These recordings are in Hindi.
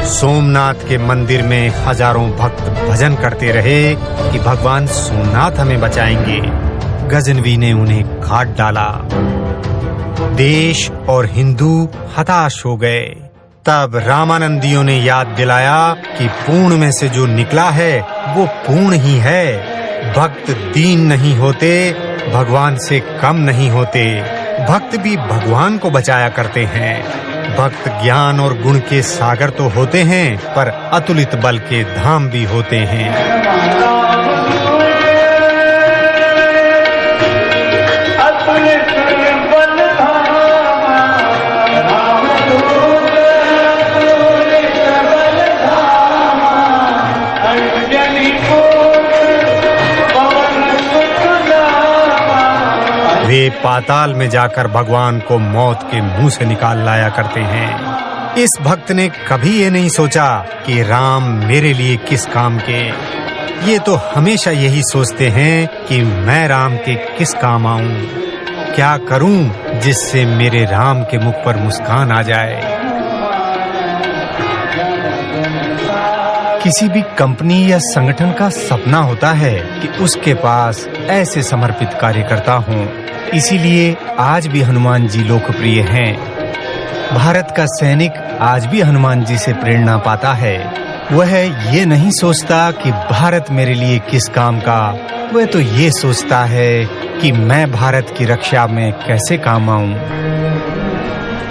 सोमनाथ के मंदिर में हजारों भक्त भजन करते रहे कि भगवान सोमनाथ हमें बचाएंगे। गजनवी ने उन्हें काट डाला। देश और हिंदू हताश हो गए। तब रामानंदियों ने याद दिलाया कि पूर्ण में से जो निकला है वो पूर्ण ही है। भक्त दीन नहीं होते, भगवान से कम नहीं होते। भक्त भी भगवान को बचाया करते हैं। भक्त ज्ञान और गुण के सागर तो होते हैं, पर अतुलित बल के धाम भी होते हैं। वे पाताल में जाकर भगवान को मौत के मुंह से निकाल लाया करते हैं। इस भक्त ने कभी ये नहीं सोचा कि राम मेरे लिए किस काम के। ये तो हमेशा यही सोचते हैं कि मैं राम के किस काम आऊं, क्या करूं जिससे मेरे राम के मुख पर मुस्कान आ जाए। किसी भी कंपनी या संगठन का सपना होता है कि उसके पास ऐसे समर्पित कार्यकर्ता हों। इसीलिए आज भी हनुमान जी लोकप्रिय हैं। भारत का सैनिक आज भी हनुमान जी से प्रेरणा पाता है। वह ये नहीं सोचता कि भारत मेरे लिए किस काम का, वह तो ये सोचता है कि मैं भारत की रक्षा में कैसे काम आऊं।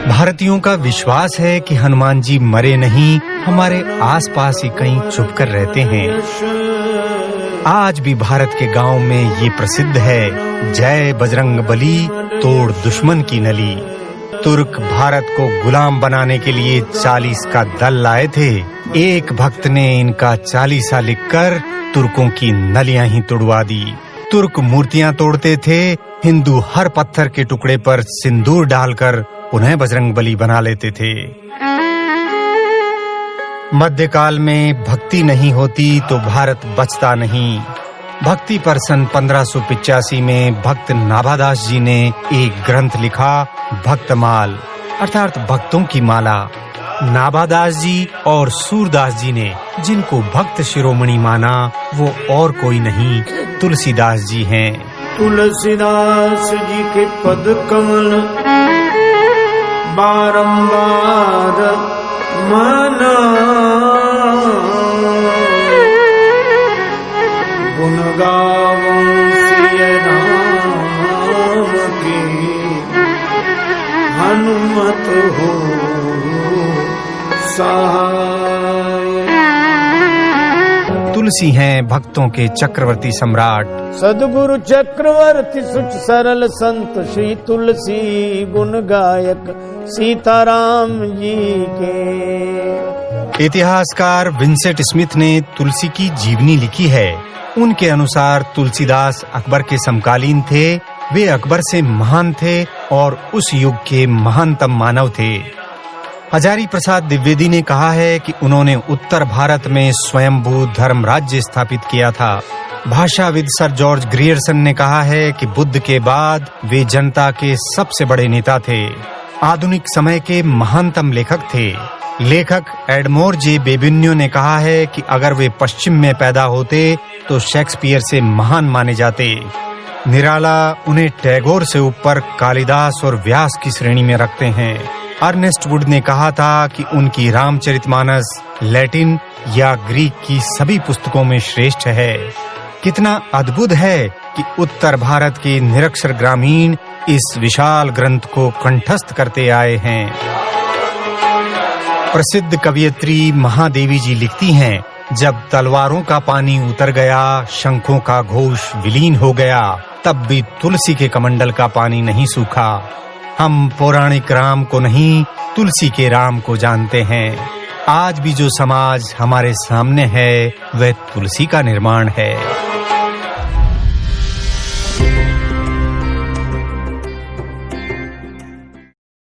भारतीयों का विश्वास है कि हनुमान जी मरे नहीं, हमारे आसपास ही कहीं छुप कर रहते हैं। आज भी भारत के गांव में ये प्रसिद्ध है, जय बजरंग बली, तोड़ दुश्मन की नली। तुर्क भारत को गुलाम बनाने के लिए 40 का दल लाए थे। एक भक्त ने इनका 40 लिखकर तुर्कों की नलियां ही तुड़वा दी। तुर्क मूर्तियां तोड़ते थे, हिंदू हर पत्थर के टुकड़े पर सिंदूर डालकर उन्हें बजरंग बली बना लेते थे। मध्यकाल में भक्ति नहीं होती तो भारत बचता नहीं। भक्ति पर सन 1585 में भक्त नाभादास जी ने एक ग्रंथ लिखा, भक्तमाल, अर्थात भक्तों की माला। नाभादास जी और सूरदास जी ने जिनको भक्त शिरोमणि माना वो और कोई नहीं, तुलसीदास जी हैं। तुलसीदास जी के पद कमल बारंबार मना, गुण गावों सिय राम की, हनुमत हो सहाय। तुलसी हैं भक्तों के चक्रवर्ती सम्राट। सद्गुरु चक्रवर्ती सुच सरल संत श्री तुलसी, गुण गायक सीताराम जी के। इतिहासकार विंसेंट स्मिथ ने तुलसी की जीवनी लिखी है। उनके अनुसार तुलसीदास अकबर के समकालीन थे। वे अकबर से महान थे और उस युग के महानतम मानव थे। हजारी प्रसाद द्विवेदी ने कहा है कि उन्होंने उत्तर भारत में स्वयंभू धर्म राज्य स्थापित किया था। भाषाविद सर जॉर्ज ग्रियर्सन ने कहा है कि बुद्ध के बाद वे जनता के सबसे बड़े नेता थे। आधुनिक समय के महानतम लेखक थे। लेखक एडमोर जे बेबिन्यो ने कहा है कि अगर वे पश्चिम में पैदा होते तो शेक्सपियर से महान माने जाते। निराला उन्हें टैगोर से ऊपर कालिदास और व्यास की श्रेणी में रखते हैं। अर्नेस्ट वुड ने कहा था कि उनकी रामचरितमानस लैटिन या ग्रीक की सभी पुस्तकों में श्रेष्ठ है। कितना अद्भुत है कि उत्तर भारत के निरक्षर ग्रामीण इस विशाल ग्रंथ को कंठस्थ करते आए हैं। प्रसिद्ध कवयित्री महादेवी जी लिखती हैं, जब तलवारों का पानी उतर गया, शंखों का घोष विलीन हो गया, तब भी तुलसी के कमंडल का पानी नहीं सूखा। हम पौराणिक राम को नहीं, तुलसी के राम को जानते हैं। आज भी जो समाज हमारे सामने है वह तुलसी का निर्माण है।